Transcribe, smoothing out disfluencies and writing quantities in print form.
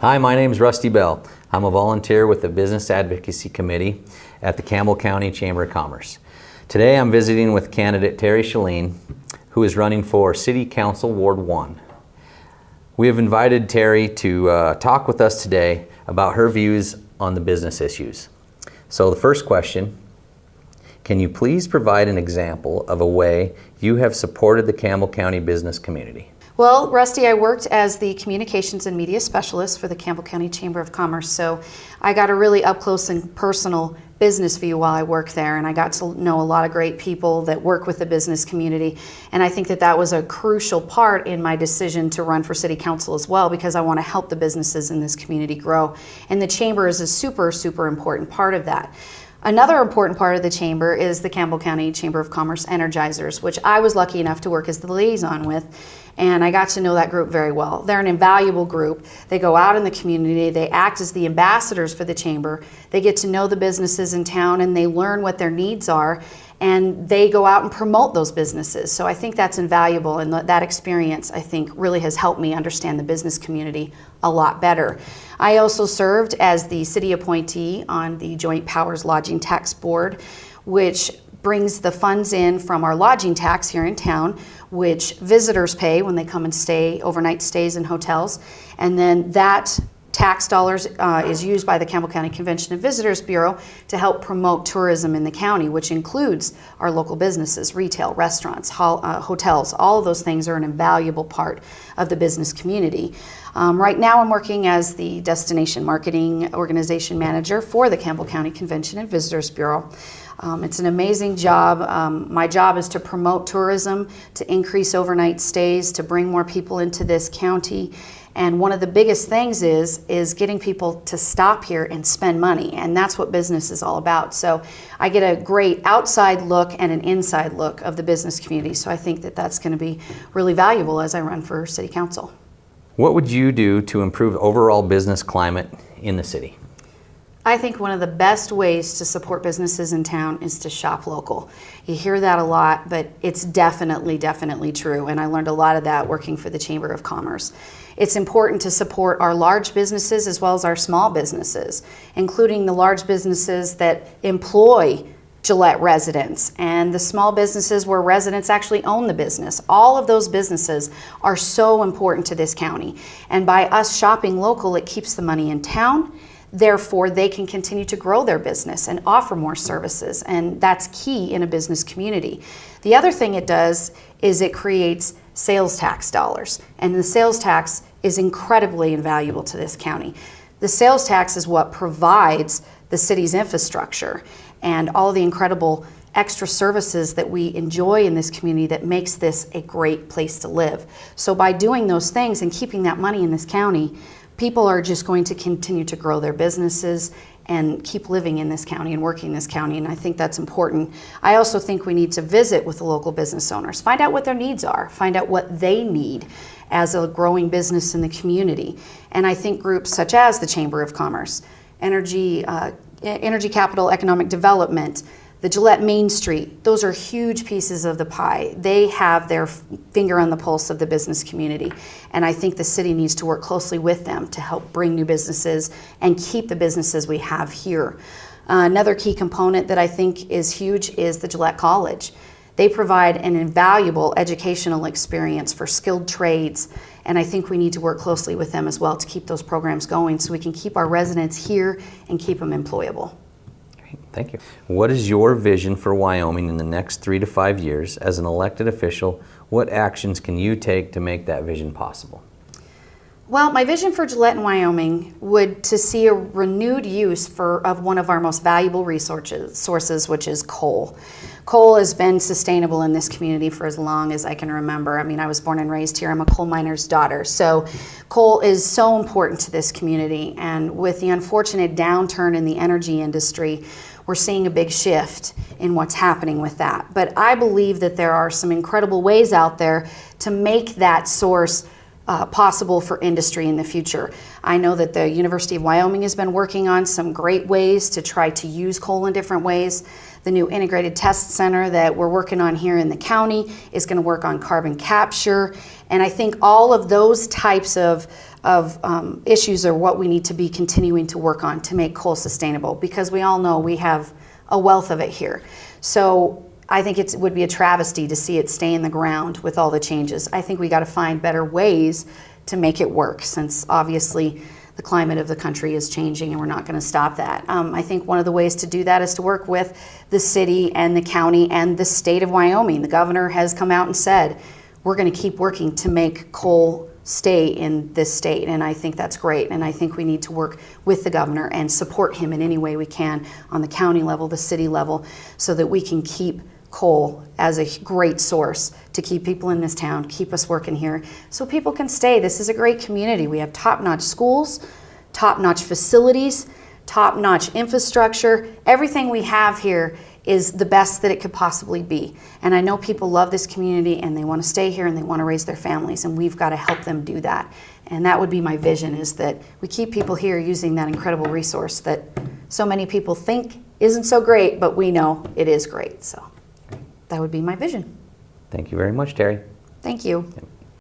Hi, my name is Rusty Bell. I'm a volunteer with the Business Advocacy Committee at the Campbell County Chamber of Commerce. Today I'm visiting with candidate Terry Sjolin, who is running for City Council Ward 1. We have invited Terry to talk with us today about her views on the business issues. So the first question, can you please provide an example of a way you have supported the Campbell County business community? Well, Rusty, I worked as the communications and media specialist for the Campbell County Chamber of Commerce, so I got a really up close and personal business view while I worked there, and I got to know a lot of great people that work with the business community, and I think that that was a crucial part in my decision to run for city council as well, because I want to help the businesses in this community grow, and the chamber is a super important part of that. Another important part of the chamber is the Campbell County Chamber of Commerce Energizers, which I was lucky enough to work as the liaison with, and I got to know that group very well. They're an invaluable group. They go out in the community, they act as the ambassadors for the chamber, they get to know the businesses in town, and they learn what their needs are, and they go out and promote those businesses. So I think that's invaluable, and that experience, I think, really has helped me understand the business community a lot better. I also served as the city appointee on the Joint Powers Lodging Tax Board, which brings the funds in from our lodging tax here in town, which visitors pay when they come and stay overnight stays in hotels, and then that tax dollars is used by the Campbell County Convention and Visitors Bureau to help promote tourism in the county, which includes our local businesses, retail, restaurants, hotels. All of those things are an invaluable part of the business community. Right now I'm working as the Destination Marketing Organization Manager for the Campbell County Convention and Visitors Bureau. It's an amazing job. My job is to promote tourism, to increase overnight stays, to bring more people into this county. And one of the biggest things is getting people to stop here and spend money, and that's what business is all about. So I get a great outside look and an inside look of the business community, so I think that that's going to be really valuable as I run for city council. What would you do to improve overall business climate in the city? I think one of the best ways to support businesses in town is to shop local. You hear that a lot, but it's definitely true, and I learned a lot of that working for the Chamber of Commerce. It's important to support our large businesses as well as our small businesses, including the large businesses that employ Gillette residents and the small businesses where residents actually own the business. All of those businesses are so important to this county, and by us shopping local, it keeps the money in town. Therefore, they can continue to grow their business and offer more services, and that's key in a business community. The other thing it does is it creates sales tax dollars, and the sales tax is incredibly invaluable to this county. The sales tax is what provides the city's infrastructure and all the incredible extra services that we enjoy in this community that makes this a great place to live. So by doing those things and keeping that money in this county, people are just going to continue to grow their businesses and keep living in this county and working in this county, and I think that's important. I also think we need to visit with the local business owners, find out what their needs are, find out what they need as a growing business in the community. And I think groups such as the Chamber of Commerce, Energy Capital Economic Development, the Gillette Main Street, those are huge pieces of the pie. They have their finger on the pulse of the business community, and I think the city needs to work closely with them to help bring new businesses and keep the businesses we have here. Another key component that I think is huge is the Gillette College. They provide an invaluable educational experience for skilled trades, and I think we need to work closely with them as well to keep those programs going so we can keep our residents here and keep them employable. Thank you. What is your vision for Wyoming in the next 3 to 5 years? As an elected official, what actions can you take to make that vision possible? Well, my vision for Gillette in Wyoming would to see a renewed use of one of our most valuable sources, which is coal. Coal has been sustainable in this community for as long as I can remember. I mean, I was born and raised here. I'm a coal miner's daughter. So coal is so important to this community. And with the unfortunate downturn in the energy industry, we're seeing a big shift in what's happening with that. But I believe that there are some incredible ways out there to make that source possible for industry in the future. I know that the University of Wyoming has been working on some great ways to try to use coal in different ways. The new integrated test center that we're working on here in the county is going to work on carbon capture. And I think all of those types of issues are what we need to be continuing to work on to make coal sustainable, because we all know we have a wealth of it here. So I think it would be a travesty to see it stay in the ground with all the changes. I think we got to find better ways to make it work, since obviously the climate of the country is changing and we're not going to stop that. I think one of the ways to do that is to work with the city and the county and the state of Wyoming. The governor has come out and said, we're going to keep working to make coal stay in this state, and I think that's great. And I think we need to work with the governor and support him in any way we can on the county level, the city level, so that we can keep coal as a great source to keep people in this town, keep us working here, so people can stay. This is a great community. We have top-notch schools, top-notch facilities, top-notch infrastructure. Everything we have here is the best that it could possibly be. And I know people love this community and they want to stay here and they want to raise their families, and we've got to help them do that. And that would be my vision, is that we keep people here using that incredible resource that so many people think isn't so great, but we know it is great. So that would be my vision. Thank you very much, Terry. Thank you. Yep.